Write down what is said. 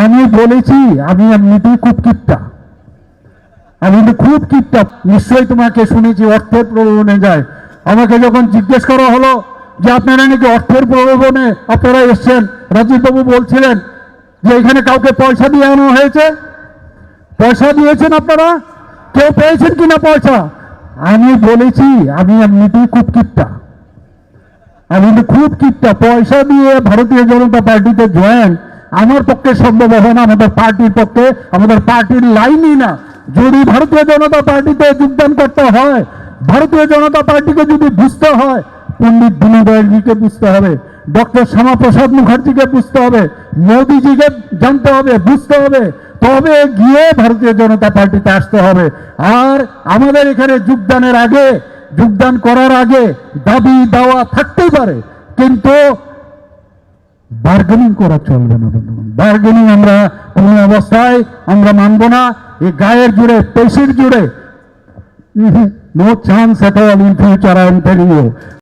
আমি বলেছি আমি এমনিতেই খুব কিপটা, আমি খুব কিপটা। নিশ্চয়ই তোমাকে শুনেছি অর্থের প্রলোভনে যায়। আমাকে যখন জিজ্ঞেস করা হলো যে আপনারা নাকি অর্থের প্রলোভনে আপনারা এসছেন, রাজীববাবু বলছিলেন যে এখানে কাউকে পয়সা দিয়ে আনা হয়েছে, পয়সা দিয়েছেন আপনারা, কেউ পেয়েছেন কিনা পয়সা? আমি বলেছি আমি এমনিতেই খুব কিপটা, আমি খুব কিপটা। পয়সা দিয়ে ভারতীয় জনতা পার্টিতে জয়েন আমার পক্ষে সম্ভব হবে না, আমাদের পার্টির পক্ষে, আমাদের পার্টির লাইনই না। যদি ভারতীয় জনতা পার্টিতে যোগদান করতে হয়, ভারতীয় জনতা পার্টিকে যদি বুঝতে হয়, পণ্ডিত দীনদয়ালজিকে বুঝতে হবে, ডক্টর শ্যামাপ্রসাদ মুখার্জিকে বুঝতে হবে, মোদিজিকে জানতে হবে, বুঝতে হবে, তবে গিয়ে ভারতীয় জনতা পার্টিতে আসতে হবে। আর আমাদের এখানে যোগদানের আগে, যোগদান করার আগে দাবি দাওয়া থাকতেই পারে, কিন্তু বার্গেনিং করা চলবে না বন্ধুগণ। বার্গেনিং আমরা কোনো অবস্থায় আমরা মানব না। এই গায়ের জুড়ে, পেশির জুড়ে, no chance at all in future, I am telling you.